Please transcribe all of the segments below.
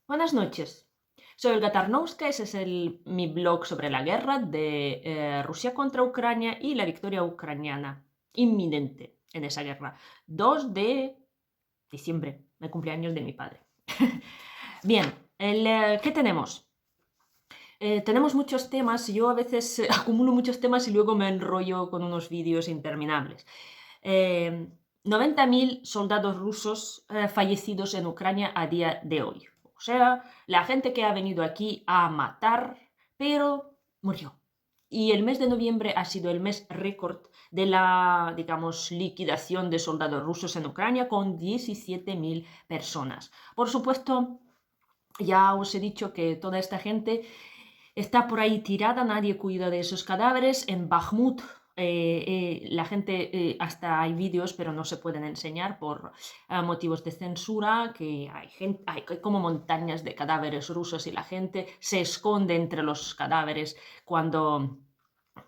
Buenas noches. Soy Olga Tarnowska, ese es mi blog sobre la guerra de Rusia contra Ucrania y la victoria ucraniana inminente en esa guerra. 2 de diciembre, el cumpleaños de mi padre. Bien, ¿qué tenemos? Tenemos muchos temas, yo a veces acumulo muchos temas y luego me enrollo con unos vídeos interminables. Eh, 90.000 soldados rusos fallecidos en Ucrania a día de hoy. O sea, la gente que ha venido aquí a matar, pero murió. Y el mes de noviembre ha sido el mes récord de la, digamos, liquidación de soldados rusos en Ucrania con 17.000 personas. Por supuesto, ya os he dicho que toda esta gente está por ahí tirada, nadie cuida de esos cadáveres. En Bakhmut la gente, hasta hay vídeos, pero no se pueden enseñar por motivos de censura, que hay como montañas de cadáveres rusos y la gente se esconde entre los cadáveres cuando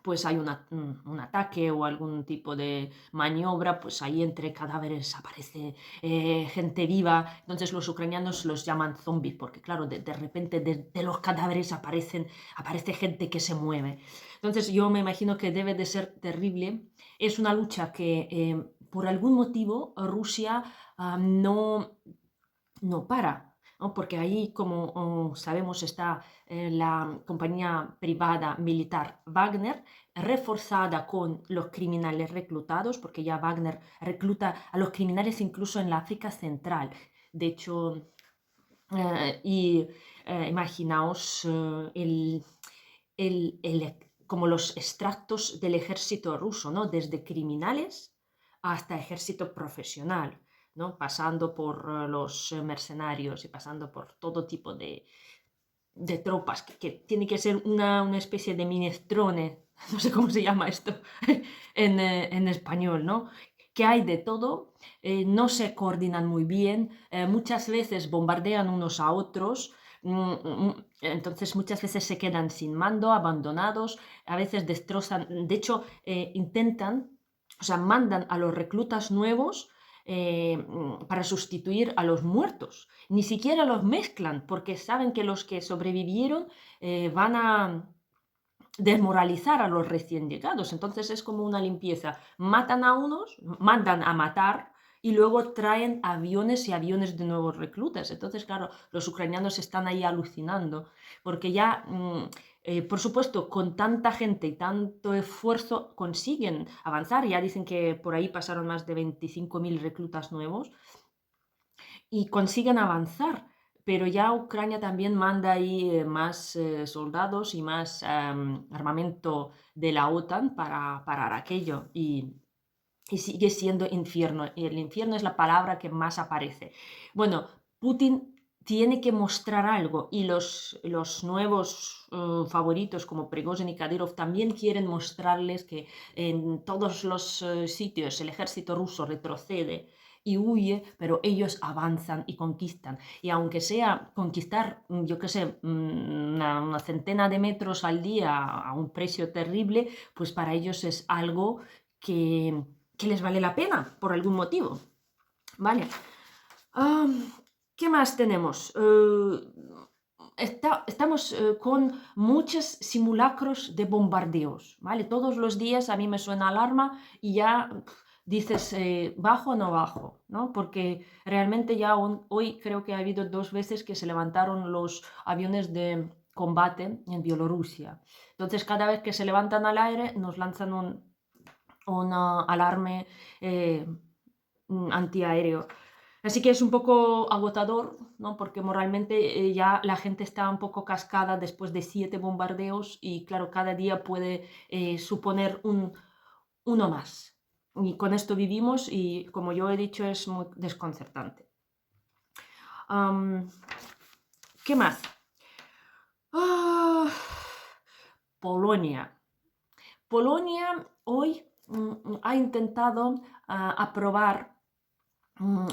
pues hay un ataque o algún tipo de maniobra, pues ahí entre cadáveres aparece gente viva. Entonces los ucranianos los llaman zombies, porque claro, de repente de los cadáveres aparece gente que se mueve. Entonces yo me imagino que debe de ser terrible. Es una lucha que por algún motivo Rusia no para, ¿no? Porque ahí, como sabemos, está la compañía privada militar Wagner, reforzada con los criminales reclutados, porque ya Wagner recluta a los criminales incluso en la África Central. De hecho, imaginaos como los extractos del ejército ruso, ¿no? Desde criminales hasta ejército profesional, ¿no? Pasando por los mercenarios y pasando por todo tipo de tropas, que tiene que ser una especie de minestrone, no sé cómo se llama esto en español, ¿no? Que hay de todo, no se coordinan muy bien, muchas veces bombardean unos a otros, entonces muchas veces se quedan sin mando, abandonados, a veces destrozan, de hecho intentan, o sea, mandan a los reclutas nuevos para sustituir a los muertos. Ni siquiera los mezclan porque saben que los que sobrevivieron van a desmoralizar a los recién llegados. Entonces es como una limpieza. Matan a unos, mandan a matar y luego traen aviones y aviones de nuevos reclutas. Entonces, claro, los ucranianos están ahí alucinando porque ya, por supuesto, con tanta gente y tanto esfuerzo consiguen avanzar. Ya dicen que por ahí pasaron más de 25.000 reclutas nuevos y consiguen avanzar. Pero ya Ucrania también manda ahí más soldados y más armamento de la OTAN para parar aquello. Y sigue siendo infierno. Y el infierno es la palabra que más aparece. Bueno, Putin tiene que mostrar algo y los nuevos favoritos como Prigozhin y Kadyrov también quieren mostrarles que en todos los sitios el ejército ruso retrocede y huye, pero ellos avanzan y conquistan. Y aunque sea conquistar, yo qué sé, una centena de metros al día a un precio terrible, pues para ellos es algo que les vale la pena por algún motivo. Vale. Ah, ¿Qué más tenemos? Estamos con muchos simulacros de bombardeos, ¿vale? Todos los días a mí me suena alarma y ya dices, ¿bajo o no bajo? ¿No? Porque realmente ya hoy creo que ha habido 2 veces que se levantaron los aviones de combate en Bielorrusia. Entonces, cada vez que se levantan al aire, nos lanzan un alarme antiaéreo. Así que es un poco agotador, ¿no? Porque moralmente ya la gente está un poco cascada después de 7 bombardeos y claro, cada día puede suponer uno más. Y con esto vivimos y como yo he dicho es muy desconcertante. Um, ¿Qué más? Ah, Polonia. Polonia hoy ha intentado aprobar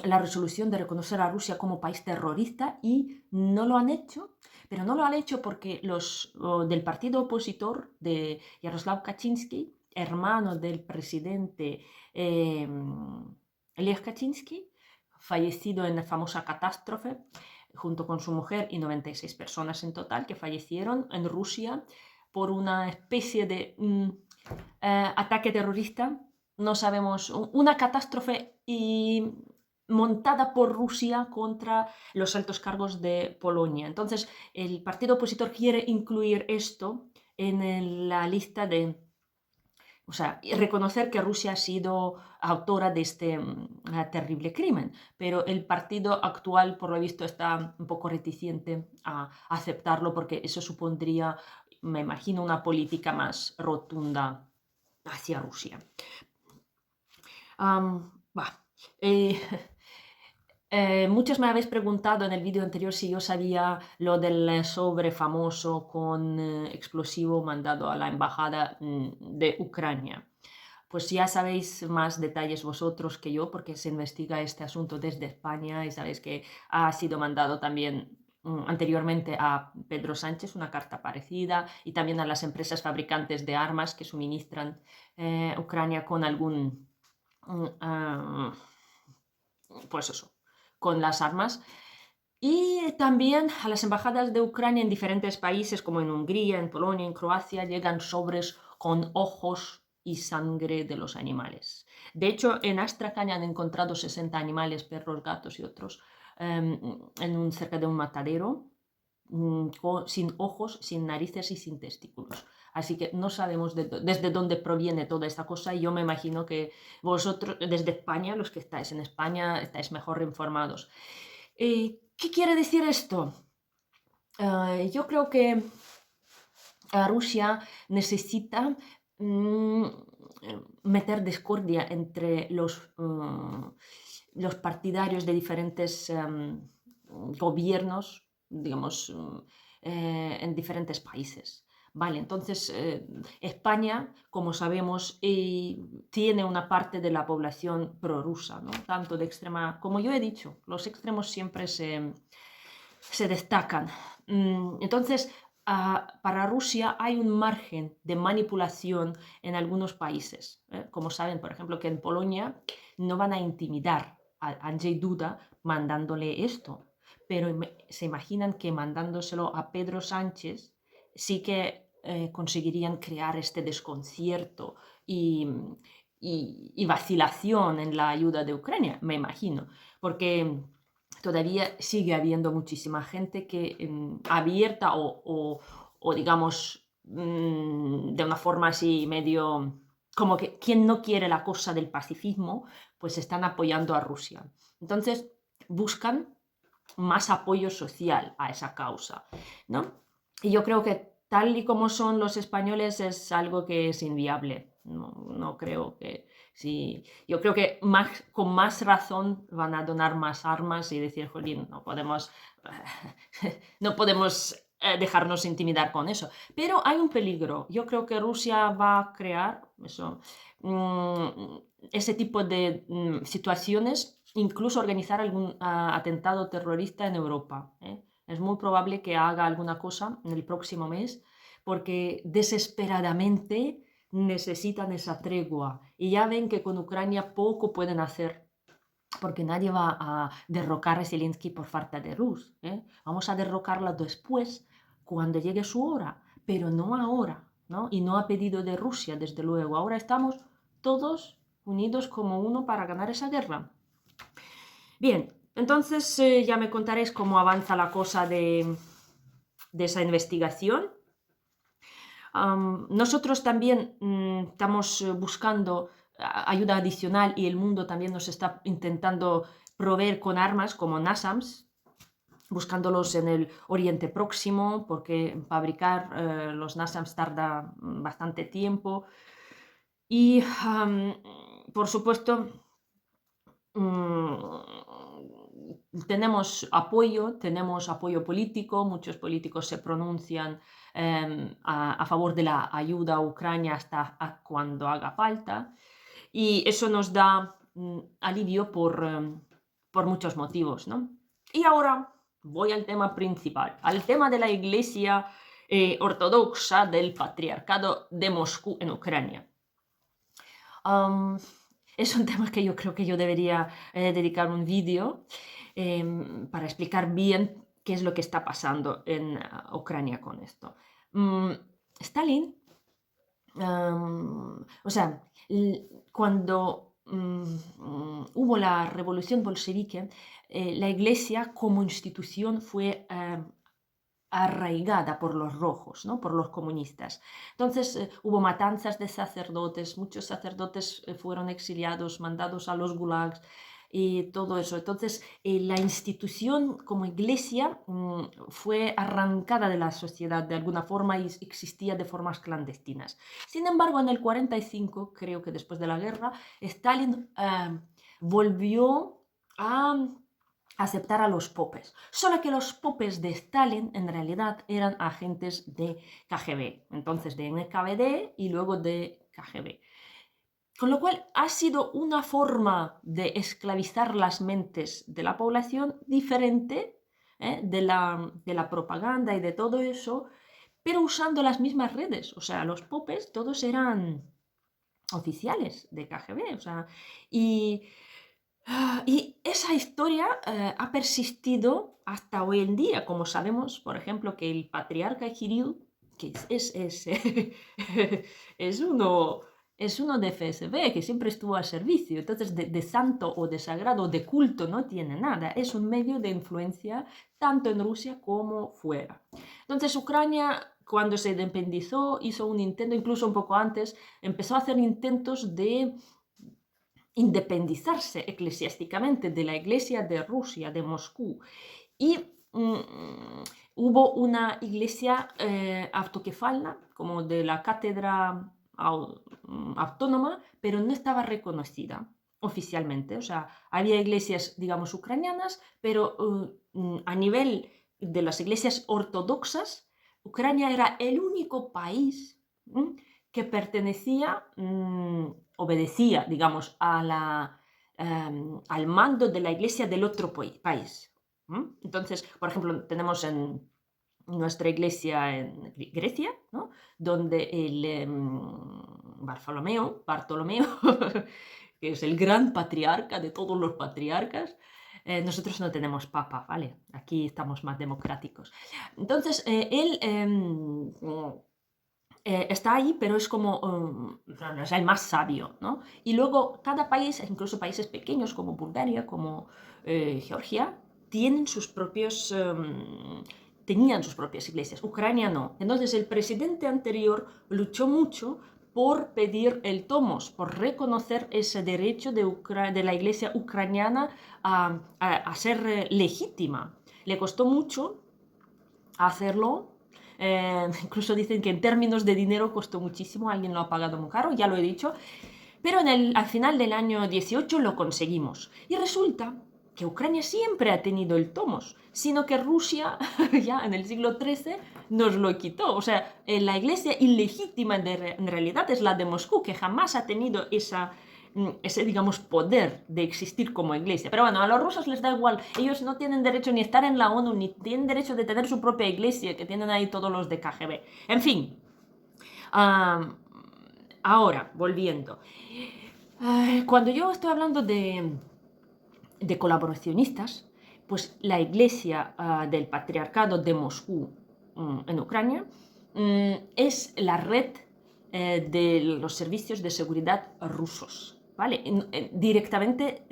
la resolución de reconocer a Rusia como país terrorista y no lo han hecho, pero no lo han hecho porque los del partido opositor de Yaroslav Kaczynski, hermano del presidente Lech Kaczynski, fallecido en la famosa catástrofe, junto con su mujer y 96 personas en total que fallecieron en Rusia por una especie de ataque terrorista. No sabemos, una catástrofe montada por Rusia contra los altos cargos de Polonia. Entonces, el partido opositor quiere incluir esto en la lista de, o sea, reconocer que Rusia ha sido autora de este terrible crimen, pero el partido actual, por lo visto, está un poco reticente a aceptarlo porque eso supondría, me imagino, una política más rotunda hacia Rusia. Va. Eh, muchos me habéis preguntado en el vídeo anterior si yo sabía lo del sobre famoso con explosivo mandado a la embajada de Ucrania. Pues ya sabéis más detalles vosotros que yo, porque se investiga este asunto desde España y sabéis que ha sido mandado también anteriormente a Pedro Sánchez una carta parecida y también a las empresas fabricantes de armas que suministran Ucrania con algún, pues eso, con las armas. Y también a las embajadas de Ucrania en diferentes países, como en Hungría, en Polonia, en Croacia, llegan sobres con ojos y sangre de los animales. De hecho, en Astrakhan han encontrado 60 animales, perros, gatos y otros, cerca de un matadero, sin ojos, sin narices y sin testículos. Así que no sabemos desde dónde proviene toda esta cosa y yo me imagino que vosotros, desde España, los que estáis en España, estáis mejor informados. ¿Qué quiere decir esto? Yo creo que Rusia necesita meter discordia entre los partidarios de diferentes gobiernos, digamos, en diferentes países. Vale, entonces España, como sabemos, tiene una parte de la población prorrusa, ¿no? Tanto de extrema, como yo he dicho, los extremos siempre se destacan. Entonces, para Rusia hay un margen de manipulación en algunos países. Como saben, por ejemplo, que en Polonia no van a intimidar a Andrzej Duda mandándole esto, pero se imaginan que mandándoselo a Pedro Sánchez sí que conseguirían crear este desconcierto y vacilación en la ayuda de Ucrania, me imagino, porque todavía sigue habiendo muchísima gente que abierta o digamos de una forma así medio como que quien no quiere la cosa del pacifismo, pues están apoyando a Rusia. Entonces buscan más apoyo social a esa causa, ¿no? Y yo creo que tal y como son los españoles es algo que es inviable. No creo que sí. Yo creo que con más razón van a donar más armas y decir, jolín, no podemos dejarnos intimidar con eso. Pero hay un peligro. Yo creo que Rusia va a crear ese tipo de situaciones, incluso organizar algún atentado terrorista en Europa. Es muy probable que haga alguna cosa en el próximo mes porque desesperadamente necesitan esa tregua y ya ven que con Ucrania poco pueden hacer porque nadie va a derrocar a Zelensky por falta de luz. Vamos a derrocarla después, cuando llegue su hora, pero no ahora, ¿no? Y no a pedido de Rusia, desde luego. Ahora estamos todos unidos como uno para ganar esa guerra. Bien, entonces ya me contaréis cómo avanza la cosa de esa investigación. Nosotros también estamos buscando ayuda adicional y el mundo también nos está intentando proveer con armas como NASAMS, buscándolos en el Oriente Próximo, porque fabricar los NASAMS tarda bastante tiempo. Y, por supuesto, tenemos apoyo político, muchos políticos se pronuncian a favor de la ayuda a Ucrania hasta cuando haga falta y eso nos da alivio por muchos motivos, ¿no? Y ahora voy al tema principal, al tema de la Iglesia ortodoxa del Patriarcado de Moscú en Ucrania. Es un tema que yo creo que yo debería dedicar un vídeo para explicar bien qué es lo que está pasando en Ucrania con esto. Stalin, o sea, cuando hubo la revolución bolchevique, la Iglesia como institución fue arraigada por los rojos, ¿no? Por los comunistas. Entonces hubo matanzas de sacerdotes, muchos sacerdotes fueron exiliados, mandados a los gulags y todo eso. Entonces la institución como iglesia fue arrancada de la sociedad de alguna forma y existía de formas clandestinas. Sin embargo, en el 45, creo que después de la guerra, Stalin volvió a aceptar a los popes. Solo que los popes de Stalin en realidad eran agentes de KGB, entonces de NKVD y luego de KGB. Con lo cual ha sido una forma de esclavizar las mentes de la población diferente de la propaganda y de todo eso, pero usando las mismas redes. O sea, los popes todos eran oficiales de KGB. O sea, y esa historia ha persistido hasta hoy en día, como sabemos, por ejemplo, que el patriarca Kirill, que es uno, es uno de FSB, que siempre estuvo al servicio, entonces de santo o de sagrado, de culto, no tiene nada, es un medio de influencia tanto en Rusia como fuera. Entonces Ucrania, cuando se independizó, hizo un intento, incluso un poco antes, empezó a hacer intentos de independizarse eclesiásticamente de la Iglesia de Rusia, de Moscú. Y hubo una iglesia autokefalna, como de la cátedra autónoma, pero no estaba reconocida oficialmente. O sea, había iglesias, digamos, ucranianas, pero a nivel de las iglesias ortodoxas, Ucrania era el único país que pertenecía, obedecía, digamos, al mando de la iglesia del otro país. Entonces, por ejemplo, tenemos en nuestra iglesia en Grecia, ¿no? Donde el Bartolomeo, que es el gran patriarca de todos los patriarcas, nosotros no tenemos papa, ¿vale? Aquí estamos más democráticos. Entonces, él está ahí, pero es como, no es el más sabio, ¿no? Y luego cada país, incluso países pequeños como Bulgaria, como Georgia, tienen sus propios, tenían sus propias iglesias. Ucrania no. Entonces el presidente anterior luchó mucho por pedir el tomos, por reconocer ese derecho de la iglesia ucraniana a ser legítima. Le costó mucho hacerlo. Incluso dicen que en términos de dinero costó muchísimo, alguien lo ha pagado muy caro, ya lo he dicho, pero al final del año 18 lo conseguimos. Y resulta que Ucrania siempre ha tenido el tomos, sino que Rusia ya en el siglo XIII nos lo quitó. O sea, la iglesia ilegítima en realidad es la de Moscú, que jamás ha tenido ese, digamos, poder de existir como iglesia. Pero bueno, a los rusos les da igual. Ellos no tienen derecho ni a estar en la ONU, ni tienen derecho de tener su propia iglesia, que tienen ahí todos los de KGB. En fin. Ahora, volviendo. Cuando yo estoy hablando de colaboracionistas, pues la iglesia del patriarcado de Moscú en Ucrania es la red de los servicios de seguridad rusos. ¿Vale? Directamente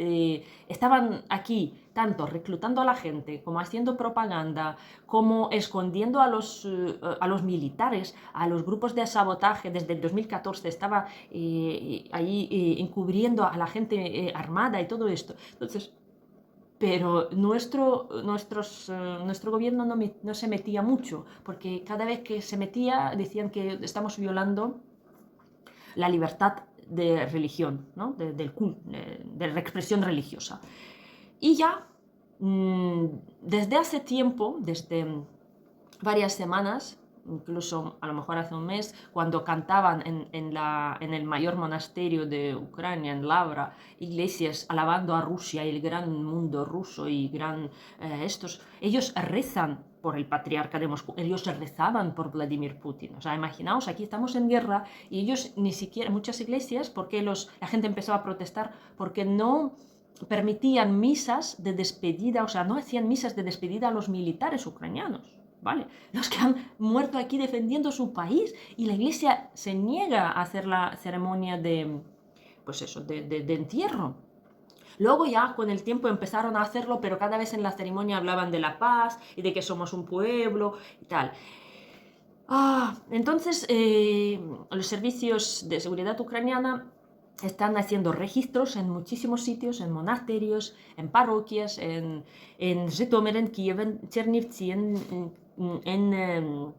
estaban aquí tanto reclutando a la gente, como haciendo propaganda, como escondiendo a los militares, a los grupos de sabotaje. Desde el 2014 estaba ahí encubriendo a la gente armada y todo esto. Entonces, pero nuestro gobierno no se metía mucho, porque cada vez que se metía decían que estamos violando la libertad de religión, ¿no? de la expresión religiosa. Y ya desde hace tiempo, desde varias semanas, incluso a lo mejor hace un mes, cuando cantaban en el mayor monasterio de Ucrania, en Lavra, iglesias alabando a Rusia y el gran mundo ruso y ellos rezan por el patriarca de Moscú, ellos rezaban por Vladimir Putin. O sea, imaginaos, aquí estamos en guerra y ellos ni siquiera, muchas iglesias, porque la gente empezó a protestar porque no permitían misas de despedida, o sea, no hacían misas de despedida a los militares ucranianos, ¿vale? Los que han muerto aquí defendiendo su país, y la iglesia se niega a hacer la ceremonia de, pues eso, de entierro. Luego ya con el tiempo empezaron a hacerlo, pero cada vez en la ceremonia hablaban de la paz y de que somos un pueblo y tal. Entonces, los servicios de seguridad ucraniana están haciendo registros en muchísimos sitios, en monasterios, en parroquias, en Zhytomyr, en Kiev, en Chernivtsi, en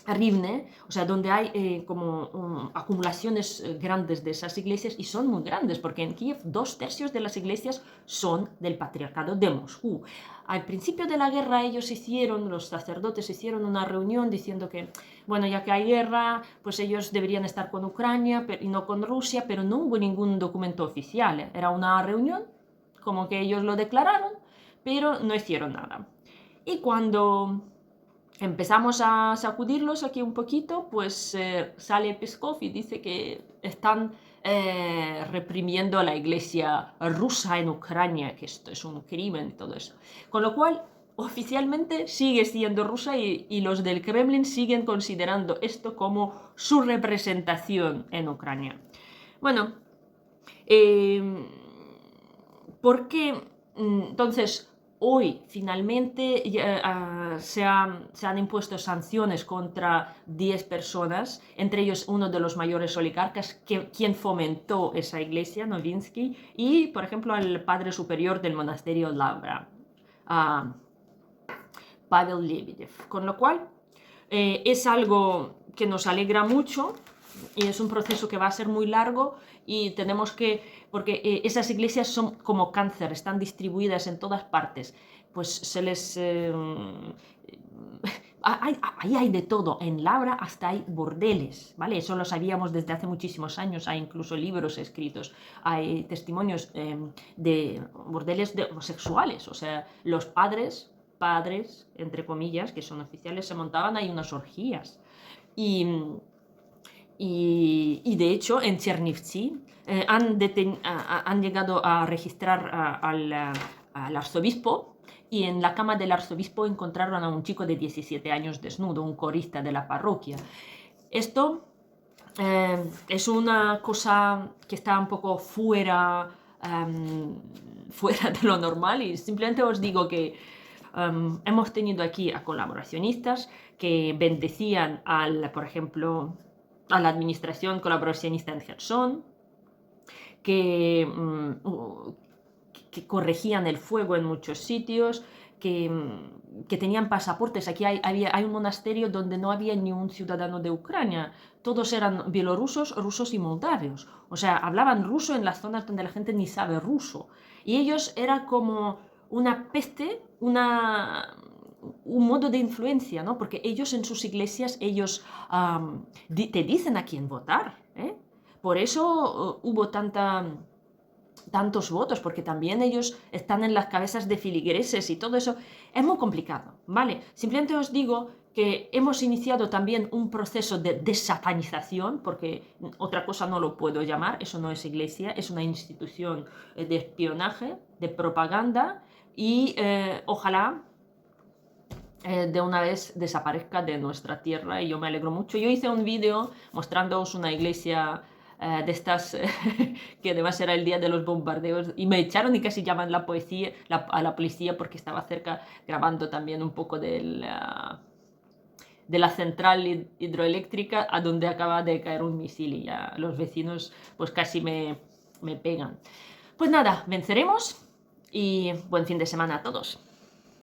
Rivne, o sea, donde hay como acumulaciones grandes de esas iglesias, y son muy grandes, porque en Kiev 2/3 de las iglesias son del patriarcado de Moscú. Al principio de la guerra los sacerdotes hicieron una reunión diciendo que, bueno, ya que hay guerra, pues ellos deberían estar con Ucrania y no con Rusia, pero no hubo ningún documento oficial. Era una reunión, como que ellos lo declararon, pero no hicieron nada. Y cuando empezamos a sacudirlos aquí un poquito, pues sale Peskov y dice que están reprimiendo a la iglesia rusa en Ucrania, que esto es un crimen y todo eso. Con lo cual, oficialmente sigue siendo rusa, y los del Kremlin siguen considerando esto como su representación en Ucrania. Bueno, ¿por qué entonces hoy finalmente se han impuesto sanciones contra 10 personas, entre ellos uno de los mayores oligarcas, quien fomentó esa iglesia, Novinsky, y, por ejemplo, al padre superior del monasterio Lavra, Pavel Lebedev? Con lo cual, es algo que nos alegra mucho, y es un proceso que va a ser muy largo, y tenemos que, porque esas iglesias son como cáncer, están distribuidas en todas partes, pues se les... ahí hay de todo, en Labra hasta hay bordeles, ¿vale? Eso lo sabíamos desde hace muchísimos años, hay incluso libros escritos, hay testimonios de bordeles homosexuales, o sea, los padres, entre comillas, que son oficiales, se montaban ahí unas orgías. Y de hecho, en Chernivtsi han llegado a registrar al arzobispo, y en la cama del arzobispo encontraron a un chico de 17 años desnudo, un corista de la parroquia. Esto es una cosa que está un poco fuera de lo normal, y simplemente os digo que hemos tenido aquí a colaboracionistas que bendecían, por ejemplo, a la administración colaboracionista en Gerson, que corregían el fuego en muchos sitios, que tenían pasaportes. Aquí hay un monasterio donde no había ni un ciudadano de Ucrania, todos eran bielorrusos, rusos y moldavios. O sea, hablaban ruso en las zonas donde la gente ni sabe ruso. Y ellos era como una peste, un modo de influencia, ¿no? Porque ellos en sus iglesias, ellos te dicen a quién votar, ¿eh? Por eso hubo tantos votos, porque también ellos están en las cabezas de filigreses y todo eso. Es muy complicado, ¿vale? Simplemente os digo que hemos iniciado también un proceso de desatanización, porque otra cosa no lo puedo llamar, eso no es iglesia, es una institución de espionaje, de propaganda, y ojalá de una vez desaparezca de nuestra tierra, y yo me alegro mucho. Yo hice un vídeo mostrándoos una iglesia de estas que además era el día de los bombardeos, y me echaron y casi llaman a la policía, porque estaba cerca grabando también un poco de la central hidroeléctrica a donde acaba de caer un misil, y ya los vecinos pues casi me pegan. Pues nada, venceremos, y buen fin de semana a todos.